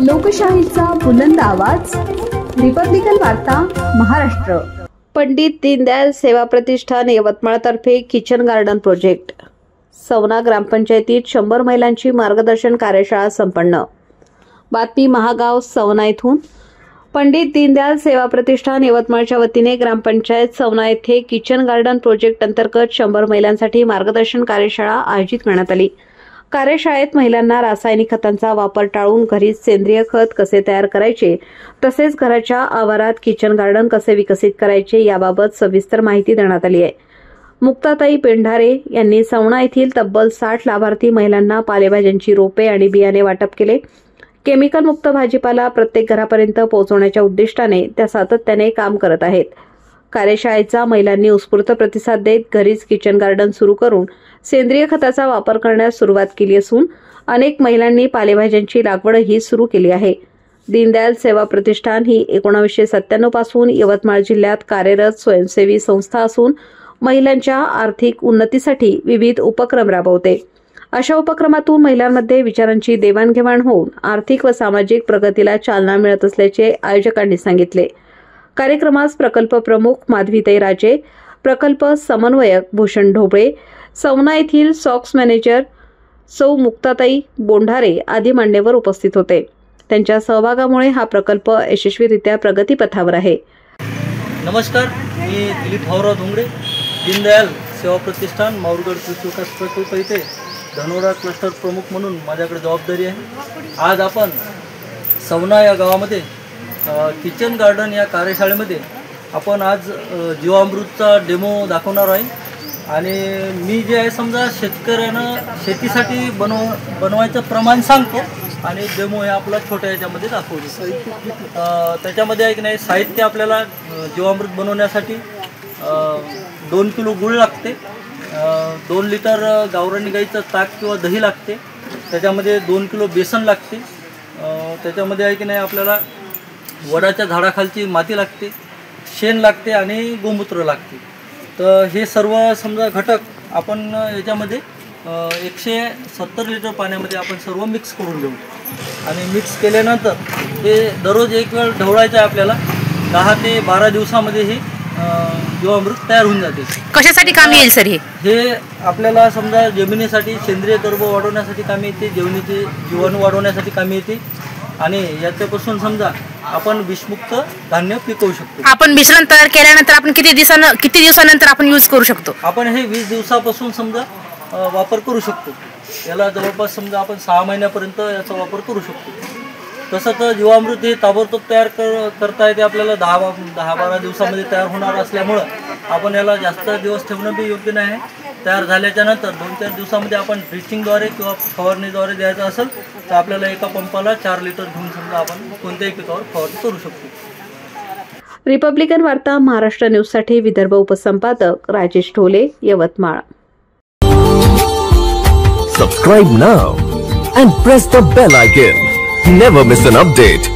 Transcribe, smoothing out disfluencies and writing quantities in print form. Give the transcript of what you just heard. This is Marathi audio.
लोकशाहीचा बुलंद आवाज, रिपब्लिकन वार्ता महाराष्ट्र। पंडित दीनदयाल सेवा प्रतिष्ठान यवतमाळतर्फे किचन गार्डन प्रोजेक्ट। सवना ग्रामपंचायतीत 100 महिलांची मार्गदर्शन कार्यशाळा संपन्न। बातमी महागाव सवना येथून। पंडित दीनदयाल सेवा प्रतिष्ठान यवतमाळच्या वतीने ग्रामपंचायत सवना येथे किचन गार्डन प्रोजेक्ट अंतर्गत 100 महिलांसाठी मार्गदर्शन कार्यशाळा आयोजित करण्यात आली। कार्यशाळेत महिलांना रासायनिक खतांचा वापर टाळून घरीच सेंद्रिय खत कसे तयार करायचे, तसेच घराच्या आवारात किचन गार्डन कसे विकसित करायचे याबाबत सविस्तर माहिती देण्यात आली आहे। मुक्ताताई पेंढारे यांनी सवना येथील तब्बल 60 लाभार्थी महिलांना पालेभाज्यांची रोपे आणि बियाणे वाटप केले। केमिकल मुक्त भाजीपाला प्रत्येक घरापर्यंत पोहोचवण्याच्या उद्दिष्टाने त्या सातत्याने काम करत आहेत। कार्यशाळेचा महिलांनी उत्स्फूर्त प्रतिसाद देत घरीच किचन गार्डन सुरू करून सेंद्रिय खताचा वापर करण्यास सुरुवात केली असून अनेक महिलांनी पालेभाज्यांची लागवडही सुरू केली आहे। दीनदयाल सेवा प्रतिष्ठान ही 1997 पासून यवतमाळ जिल्ह्यात कार्यरत स्वयंसेवी संस्था असून महिलांच्या आर्थिक उन्नतीसाठी विविध उपक्रम राबवते। अशा उपक्रमातून महिलांमध्ये विचारांची देवाणघेवाण होऊन आर्थिक व सामाजिक प्रगतीला चालना मिळत असल्याचे आयोजकांनी सांगितले। कार्यक्रमास प्रकल्प प्रमुख माधवीताई राजे, प्रकल्प समन्वयक भूषण ढोबळे, सवना येथील सॉक्स मॅनेजर सौ मुक्ताताई बोंढारे आदी मान्यवर उपस्थित होते। त्यांच्या सहभागामुळे हा प्रकल्प यशस्वीरित्या प्रगतीपथावर आहे। नमस्कार, मी दिलीप भाऊराव धोंगडे, दीनदयाल सेवा प्रतिष्ठान माऊरगड कृषी विकास प्रकल्प येथे धनोरा क्लस्टर प्रमुख म्हणून माझ्याकडे जबाबदारी आहे। आज आपण सवना या गावामध्ये किचन गार्डन या कार्यशाळेमध्ये आपण आज जीवामृतचा डेमो दाखवणार आहे। आणि मी जे आहे समजा शेतकऱ्यांना शेतीसाठी बनवायचं प्रमाण सांगतो आणि डेमो हे आपला छोट्या याच्यामध्ये दाखवतो। त्याच्यामध्ये आहे की नाही साहित्य आपल्याला जीवामृत बनवण्यासाठी 2 किलो गूळ लागते, 2 लिटर गावरानी गाईचं ताक किंवा दही लागते, त्याच्यामध्ये 2 किलो बेसन लागते, त्याच्यामध्ये आहे की नाही आपल्याला वडाच्या झाडाखालची माती लागते, शेण लागते आणि गोमूत्र लागते। तर हे सर्व समजा घटक आपण याच्यामध्ये 170 लिटर पाण्यामध्ये आपण सर्व मिक्स करून घेऊ आणि मिक्स केल्यानंतर हे दररोज एक वेळ ढवळायचं आहे आपल्याला। 10 ते 12 दिवसामध्ये हे जीवामृत तयार होऊन जाते। कशासाठी काम येईल सर? हे आपल्याला समजा जमिनीसाठी सेंद्रिय कर्ब वाढवण्यासाठी कामी येते, जमिनीचे जीवाणू वाढवण्यासाठी कामी येते आणि याच्यापासून समजा आपण विषमुक्त धान्य पिकवू शकतो। आपण मिश्रण तयार केल्यानंतर आपण किती दिवसानंतर आपण यूज करू शकतो? आपण हे 20 दिवसापासून समजा वापर करू शकतो। याला जवळपास समजा आपण 6 महिन्यापर्यंत याचा वापर करू शकतो। तसं तर जीवामृत हे ताबडतोब तयार करता येते आपल्याला। 10-12 दिवसामध्ये तयार होणार असल्यामुळं आपण याला जास्त दिवस ठेवणं बी योग्य नाही आहे। तयार झाल्याच्या नंतर 2-4 दिवसामध्ये आपण ड्रिचिंगद्वारे किंवा फवारणीद्वारे द्यायचं असेल तर आपल्याला एका पंपाला 4 लिटर घेऊन समजा आपण कोणत्याही पिकावर फवारणी करू शकतो। रिपब्लिकन वार्ता महाराष्ट्र न्यूजसाठी Vidarbha उपसंपादक Rajesh Dhole, Yavatmal. Subscribe now and press the bell icon. Never miss an update.